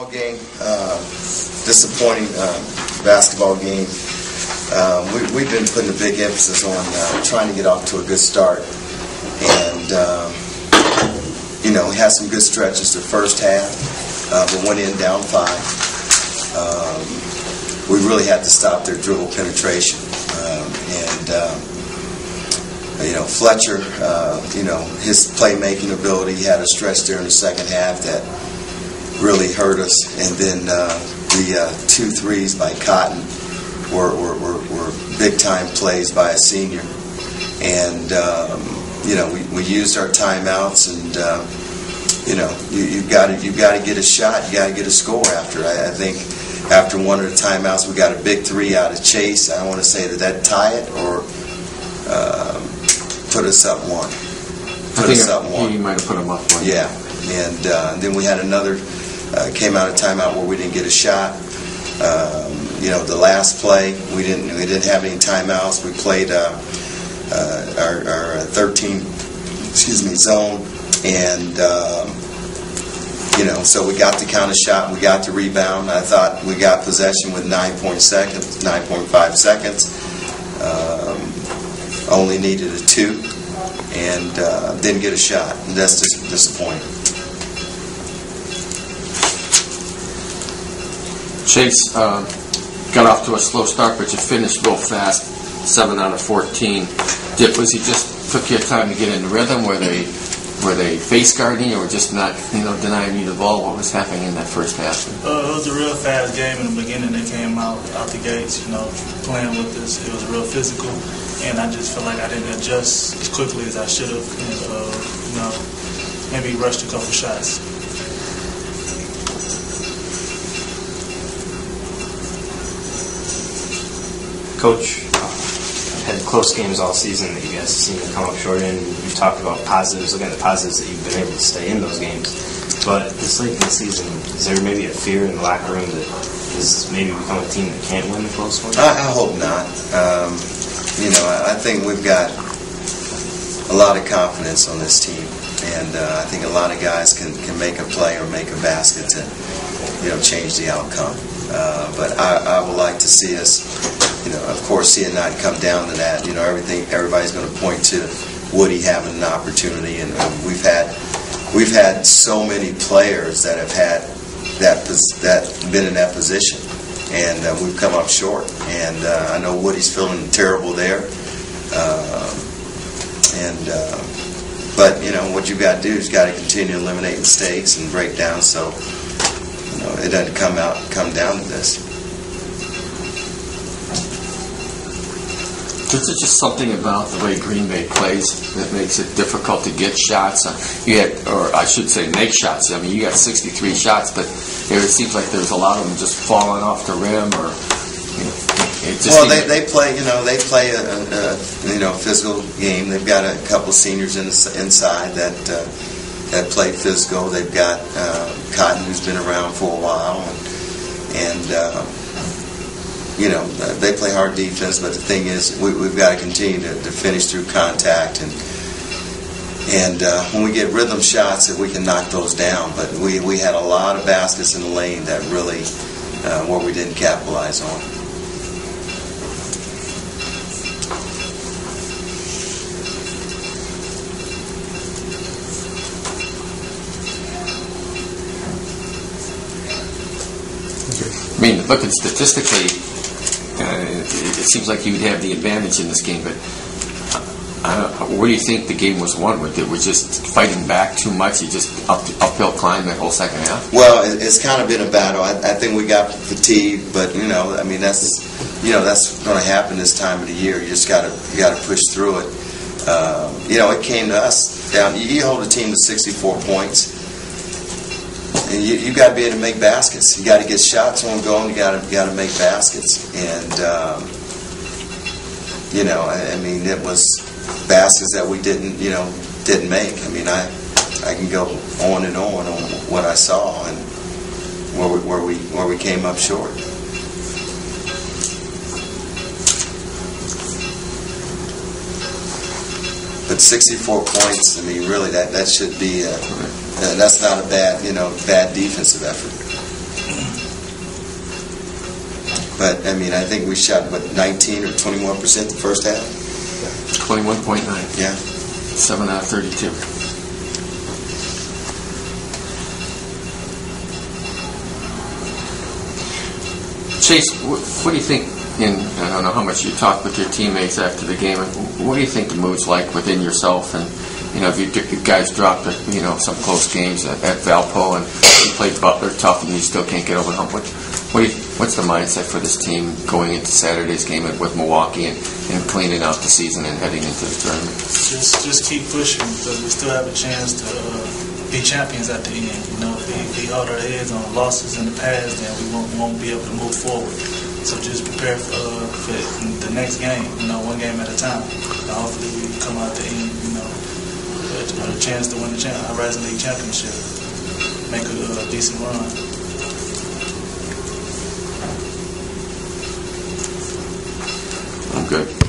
ball game, disappointing basketball game. We've been putting a big emphasis on trying to get off to a good start, and we had some good stretches the first half, but went in down 5. We really had to stop their dribble penetration, Fletcher, his playmaking ability, he had a stretch there in the second half that really hurt us, and then the 2 threes by Cotton were big time plays by a senior, and we used our timeouts, and you've got to get a shot, you got to get a score after. I think after one of the timeouts we got a big 3 out of Chase. I don't want to say that tie it or put us up 1. He might have put them up 1. Yeah, and then we had another. Came out of timeout where we didn't get a shot. The last play we didn't have any timeouts. We played our 13 zone, and so we got the counter shot, we got the rebound. I thought we got possession with 9.5 seconds. Only needed a 2, and didn't get a shot. And that's just disappointing. Chase got off to a slow start, but you finished real fast, 7 out of 14. Was he just took your time to get in the rhythm? Were they face guarding, or just not denying you the ball? What was happening in that first half? It was a real fast game in the beginning. They came out the gates, playing with us. It was real physical, and I just feel like I didn't adjust as quickly as I should have, and maybe rushed a couple shots. Coach, had close games all season that you guys seem to come up short in. You've talked about positives, looking at the positives that you've been able to stay in those games. But this late in the season, is there maybe a fear in the locker room that this maybe become a team that can't win the close ones? I hope not. I think we've got a lot of confidence on this team, and I think a lot of guys can make a play or make a basket to change the outcome. But I would like to see us, of course, see it not come down to that. Everybody's going to point to Woody having an opportunity, and we've had so many players that have had that been in that position, and we've come up short. And I know Woody's feeling terrible there. But what you've got to do is got to continue to eliminate mistakes and break down, so it doesn't come down to this. Is it just something about the way Green Bay plays that makes it difficult to get shots? Make shots. I mean, you got 63 shots, but it seems like there's a lot of them just falling off the rim, or they play a physical game. They've got a couple seniors inside that play physical. They've got Cotton, who's been around for a while, and they play hard defense. But the thing is, we've got to continue to finish through contact, and when we get rhythm shots, that we can knock those down. But we had a lot of baskets in the lane that really where we didn't capitalize on. I mean, looking statistically, it seems like you would have the advantage in this game, but where do you think the game was won? Were just fighting back too much? You just uphill climb that whole second half? Well, it's kind of been a battle. I think we got fatigued, but that's going to happen this time of the year. You just got to push through it. It came to us down. You hold a team to 64 points. You got to be able to make baskets. You got to get shots on goal. You got to make baskets. And it was baskets that we didn't make. I mean, I can go on and on what I saw and where we came up short. But 64 points. I mean, really, that should be. That's not a bad defensive effort. But I mean, I think we shot 19 or 21% the first half. 21.9. Yeah. 7 out of 32. Chase, what do you think? I don't know how much you talked with your teammates after the game. What do you think the mood's like within yourself? And if you guys dropped some close games at Valpo, and you played Butler tough, and you still can't get over the hump. What's the mindset for this team going into Saturday's game with Milwaukee and cleaning out the season and heading into the tournament? Just keep pushing, because we still have a chance to be champions at the end. If we hold our heads on losses in the past, then we won't be able to move forward. So just prepare for the next game, one game at a time. Hopefully we come out the end, with a chance to win the Horizon League Championship, make a decent run. I'm good.